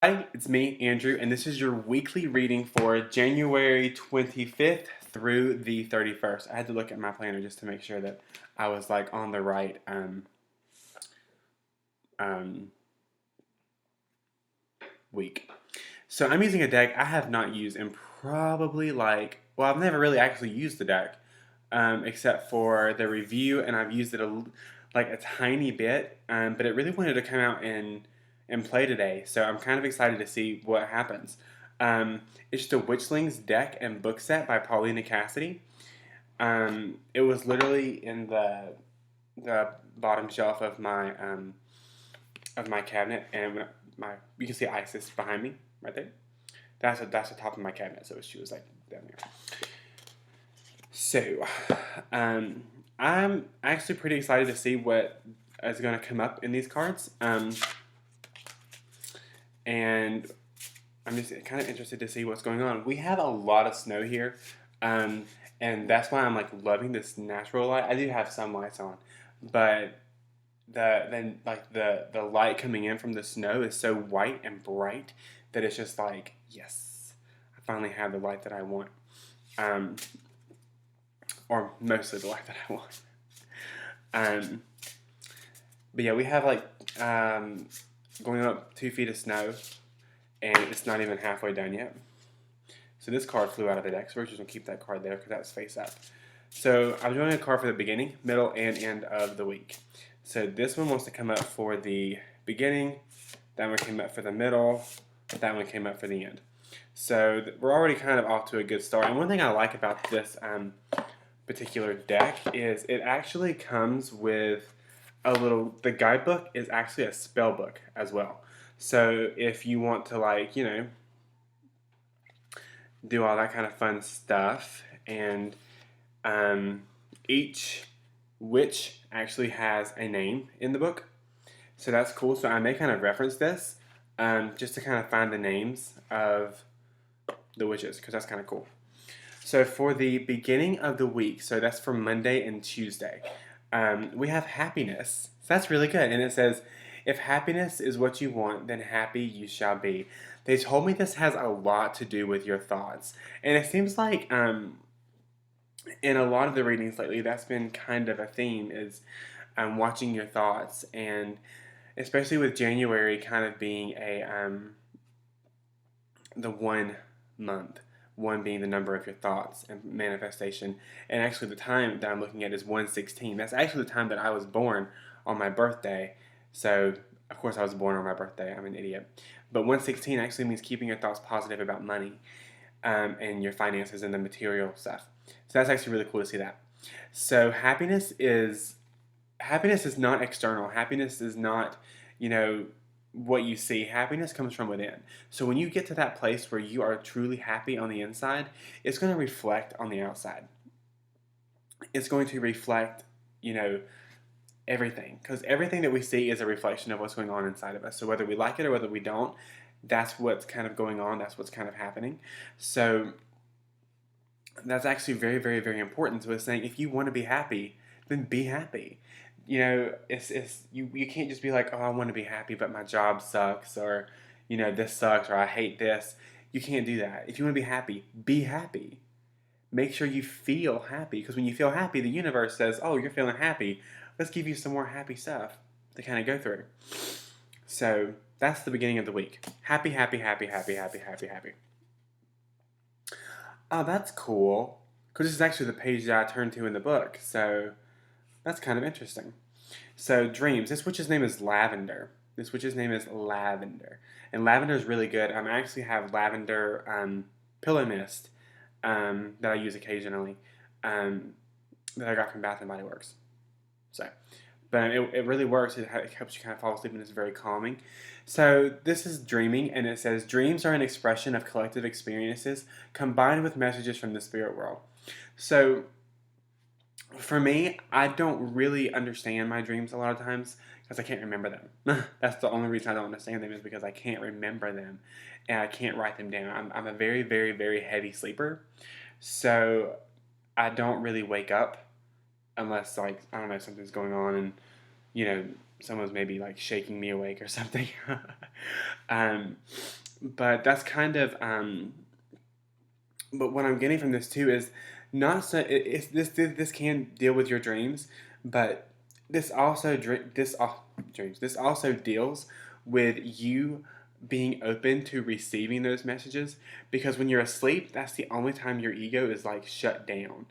Hi, it's me, Andrew, and this is your weekly reading for January 25th through the 31st. I had to look at my planner just to make sure that I was like on the right um, week. So I'm using a deck I have not used in probably I've never really actually used the deck except for the review, and I've used it like a tiny bit, but it really wanted to come out and play today. So I'm kind of excited to see what happens. It's just a Witchlings deck and book set by Paulina Cassidy. It was literally in the bottom shelf of my cabinet, and you can see Isis behind me right there. That's the top of my cabinet. So she was like down there. So, I'm actually pretty excited to see what is going to come up in these cards. And I'm just kind of interested to see what's going on. We have a lot of snow here, um, and that's why I'm like loving this natural light. I do have some lights on, but the light coming in from the snow is so white and bright that it's just like, yes, I finally have the light that I want, um, or mostly the light that I want. Um, but yeah, we have going up 2 feet of snow, and it's not even halfway done yet. So this card flew out of the deck, so we're just gonna keep that card there because that's face up. So I'm doing a card for the beginning, middle, and end of the week. So this one wants to come up for the beginning, that one came up for the middle, that one came up for the end. So we're already kind of off to a good start. And one thing I like about this particular deck is it actually comes with the guidebook is actually a spell book as well. So if you want to do all that kind of fun stuff, and each witch actually has a name in the book. So that's cool. So I may kind of reference this just to kind of find the names of the witches because that's kind of cool. So for the beginning of the week, so that's for Monday and Tuesday, we have happiness. So that's really good. And it says, if happiness is what you want, then happy you shall be. They told me this has a lot to do with your thoughts. And it seems like in a lot of the readings lately, that's been kind of a theme is watching your thoughts. And especially with January kind of being the 1 month, one being the number of your thoughts and manifestation. And actually, the time that I'm looking at is 116. That's actually the time that I was born on my birthday. So, of course, I was born on my birthday. I'm an idiot. But 116 actually means keeping your thoughts positive about money and your finances and the material stuff. So that's actually really cool to see that. So happiness is not external. Happiness is not, you know, what you see. Happiness comes from within. So when you get to that place where you are truly happy on the inside, it's going to reflect on the outside. It's going to reflect, you know, everything, because everything that we see is a reflection of what's going on inside of us. So whether we like it or whether we don't, that's what's kind of going on. That's what's kind of happening. So that's actually very, very, very important. So it's saying if you want to be happy, then be happy. You know, you can't just be like, oh, I want to be happy, but my job sucks, or this sucks, or I hate this. You can't do that. If you want to be happy, be happy. Make sure you feel happy, because when you feel happy, the universe says, oh, you're feeling happy. Let's give you some more happy stuff to kind of go through. So that's the beginning of the week. Happy, happy, happy, happy, happy, happy, happy. Oh, that's cool. Because this is actually the page that I turned to in the book. So that's kind of interesting. So dreams. This witch's name is Lavender. This witch's name is Lavender. And lavender is really good. I actually have lavender pillow mist that I use occasionally that I got from Bath and Body Works. So, but it really works. It helps you kind of fall asleep, and it's very calming. So this is dreaming, and it says dreams are an expression of collective experiences combined with messages from the spirit world. So for me, I don't really understand my dreams a lot of times because I can't remember them. That's the only reason I don't understand them, is because I can't remember them and I can't write them down. I'm a very, very, very heavy sleeper. So I don't really wake up unless, like, I don't know, something's going on and, you know, someone's maybe like shaking me awake or something. um, But that's kind of but what I'm getting from this too is not so it's this can deal with your dreams, but this also dreams. This also deals with you being open to receiving those messages, because when you're asleep, that's the only time your ego is like shut down.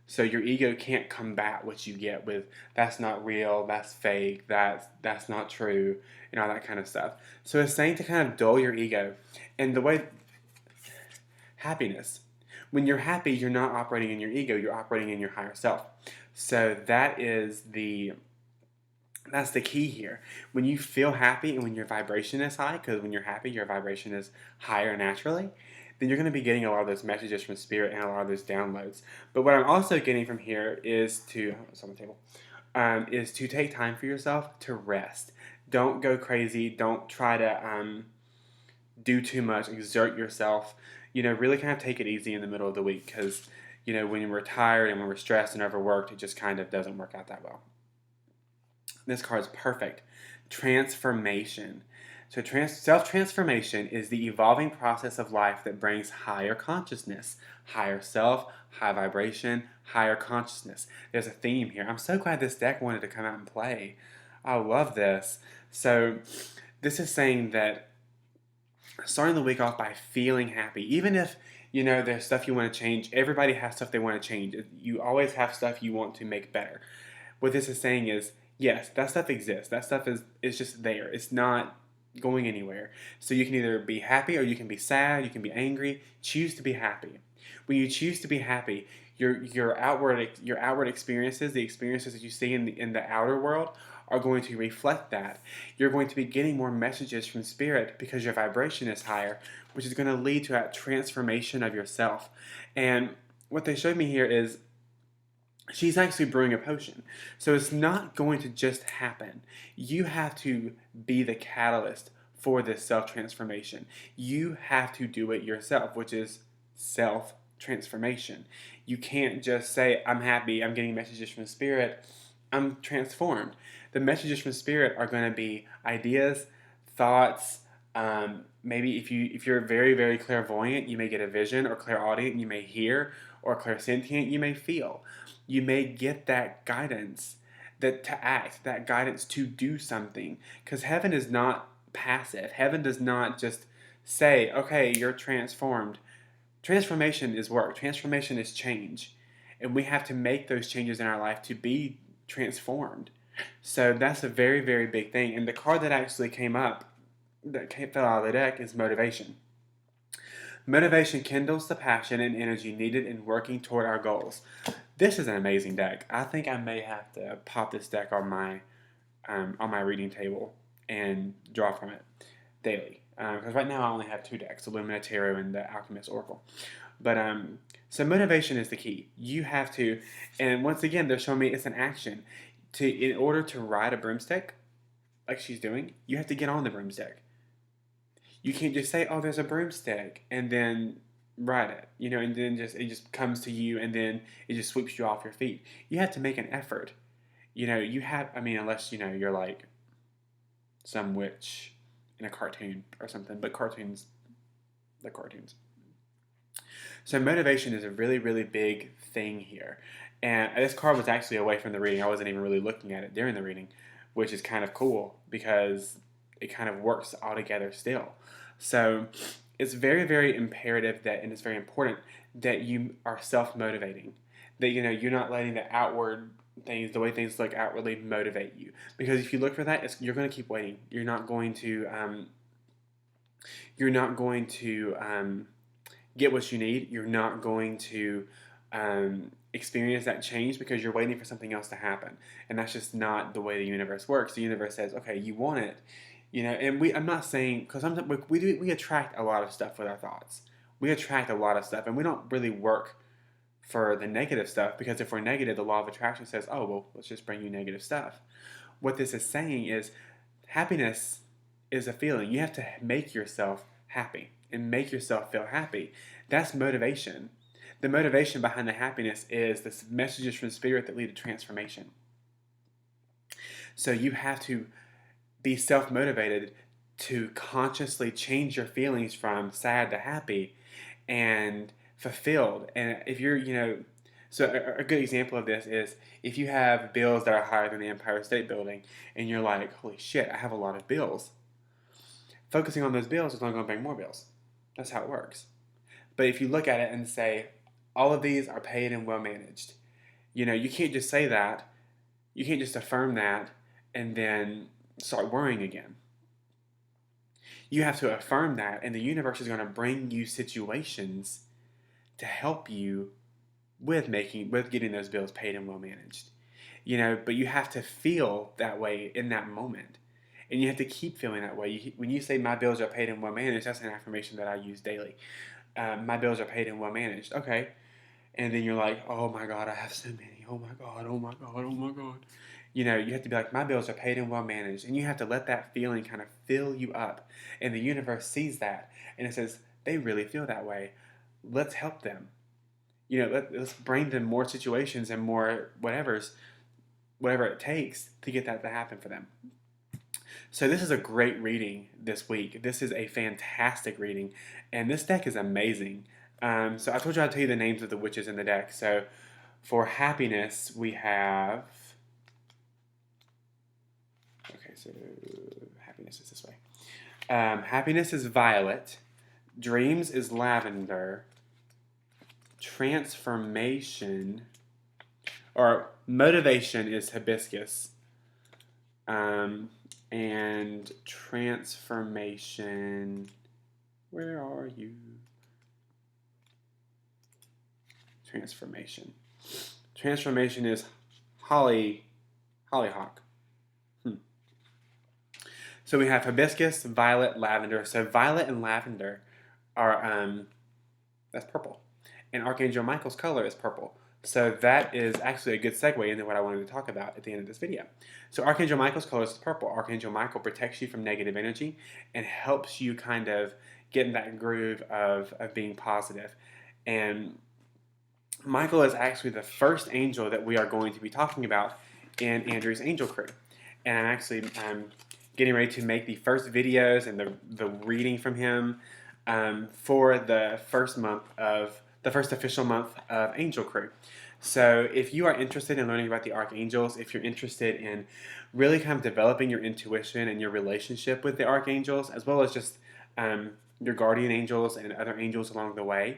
So your ego can't combat what you get with that's not real, that's fake, that's not true, and all that kind of stuff. So it's saying to kind of dull your ego. And the way happiness. When you're happy, you're not operating in your ego, you're operating in your higher self. So that's the key here. When you feel happy and when your vibration is high, because when you're happy, your vibration is higher naturally, then you're going to be getting a lot of those messages from spirit and a lot of those downloads. But what I'm also getting from here is it's on the table, is to take time for yourself to rest. Don't go crazy. Don't try to do too much, exert yourself. Really kind of take it easy in the middle of the week, because, when we're tired and when we're stressed and overworked, it just kind of doesn't work out that well. This card is perfect. Transformation. So self-transformation is the evolving process of life that brings higher consciousness, higher self, high vibration, higher consciousness. There's a theme here. I'm so glad this deck wanted to come out and play. I love this. So this is saying that starting the week off by feeling happy, even if there's stuff you want to change. Everybody has stuff they want to change. You always have stuff you want to make better. What this is saying is, yes, that stuff exists. That stuff is just there. It's not going anywhere. So you can either be happy or you can be sad. You can be angry. Choose to be happy. When you choose to be happy, your outward experiences, the experiences that you see in the outer world, are going to reflect that. You're going to be getting more messages from spirit because your vibration is higher, which is going to lead to that transformation of yourself. And what they showed me here is she's actually brewing a potion. So it's not going to just happen. You have to be the catalyst for this self-transformation. You have to do it yourself, which is self-transformation. You can't just say, I'm happy, I'm getting messages from spirit, I'm transformed. The messages from spirit are going to be ideas, thoughts. Maybe if you're very, very clairvoyant, you may get a vision, or clairaudient, you may hear, or clairsentient, you may feel. You may get that guidance, that to act, that guidance to do something. Because heaven is not passive. Heaven does not just say, okay, you're transformed. Transformation is work. Transformation is change. And we have to make those changes in our life to be transformed. So that's a very, very big thing. And the card that actually came up, fell out of the deck, is motivation. Motivation kindles the passion and energy needed in working toward our goals. This is an amazing deck. I think I may have to pop this deck on my reading table and draw from it daily. Because right now I only have two decks, Illumina Tarot and the Alchemist Oracle. But so motivation is the key. You have to, and once again, they're showing me it's an action. In order to ride a broomstick, like she's doing, you have to get on the broomstick. You can't just say, "Oh, there's a broomstick," and then ride it, and then it just comes to you, and then it just sweeps you off your feet. You have to make an effort. Unless you're like some witch in a cartoon or something, but they're cartoons. So motivation is a really, really big thing here. And this card was actually away from the reading. I wasn't even really looking at it during the reading, which is kind of cool because it kind of works all together still. So it's very, very imperative and it's very important that you are self-motivating. That you're not letting the outward things, the way things look outwardly, motivate you. Because if you look for that, you're going to keep waiting. You're not going to get what you need. You're not going to experience that change because you're waiting for something else to happen. And that's just not the way the universe works. The universe says, okay, you want it, and I'm not saying, because we attract a lot of stuff with our thoughts. We attract a lot of stuff, and we don't really work for the negative stuff, because if we're negative, the law of attraction says, oh, well, let's just bring you negative stuff. What this is saying is happiness is a feeling. You have to make yourself happy and make yourself feel happy. That's motivation. The motivation behind the happiness is the messages from spirit that lead to transformation. So you have to be self-motivated to consciously change your feelings from sad to happy and fulfilled. And if you're, so a good example of this is if you have bills that are higher than the Empire State Building and you're like, holy shit, I have a lot of bills. Focusing on those bills is only going to bring more bills. That's how it works. But if you look at it and say, all of these are paid and well managed, you can't just say that. You can't just affirm that and then start worrying again. You have to affirm that, and the universe is going to bring you situations to help you with getting those bills paid and well managed. But you have to feel that way in that moment. And you have to keep feeling that way. When you say my bills are paid and well managed, that's an affirmation that I use daily. My bills are paid and well managed. Okay. And then you're like, oh my God, I have so many. Oh my God, oh my God, oh my God. You have to be like, my bills are paid and well managed. And you have to let that feeling kind of fill you up. And the universe sees that. And it says, they really feel that way. Let's help them. Let's bring them more situations and more whatever it takes to get that to happen for them. So this is a great reading this week. This is a fantastic reading. And this deck is amazing. So I told you I'd tell you the names of the witches in the deck. So for happiness, we have... Okay, so happiness is this way. Happiness is violet. Dreams is lavender. Transformation, or motivation, is hibiscus. And transformation, where are you? Transformation. Transformation is hollyhock. So we have hibiscus, violet, lavender. So violet and lavender are, that's purple. And Archangel Michael's color is purple. So that is actually a good segue into what I wanted to talk about at the end of this video. So Archangel Michael's color is purple. Archangel Michael protects you from negative energy and helps you kind of get in that groove of being positive. And Michael is actually the first angel that we are going to be talking about in Andrew's Angel Crew. And I'm getting ready to make the first videos and the reading from him for the first official month of Angel Crew. So if you are interested in learning about the archangels, if you're interested in really kind of developing your intuition and your relationship with the archangels, as well as just your guardian angels and other angels along the way,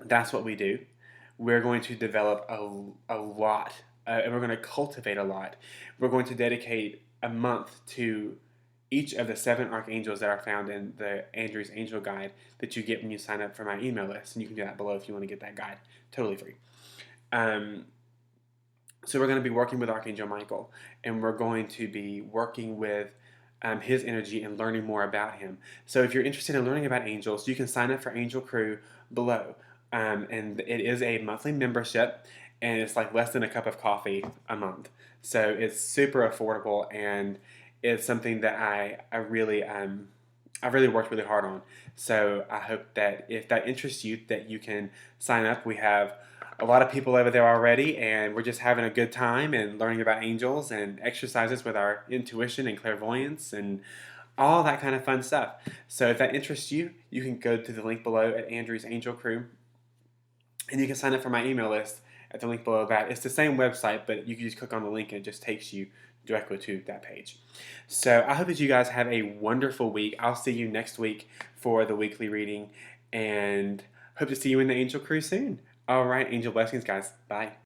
that's what we do. We're going to develop a lot, and we're going to cultivate a lot. We're going to dedicate a month to each of the 7 archangels that are found in the Andrew's Angel Guide that you get when you sign up for my email list. And you can do that below if you want to get that guide. Totally free. So we're going to be working with Archangel Michael. And we're going to be working with his energy and learning more about him. So if you're interested in learning about angels, you can sign up for Angel Crew below. And it is a monthly membership. And it's like less than a cup of coffee a month. So it's super affordable, and it's something that I really worked really hard on. So I hope that if that interests you, that you can sign up. We have a lot of people over there already, and we're just having a good time and learning about angels and exercises with our intuition and clairvoyance and all that kind of fun stuff. So if that interests you, you can go to the link below at Andrew's Angel Crew, and you can sign up for my email list at the link below that. It's the same website, but you can just click on the link and it just takes you directly to that page. So I hope that you guys have a wonderful week. I'll see you next week for the weekly reading, and hope to see you in the Angel Crew soon. All right, angel blessings, guys. Bye.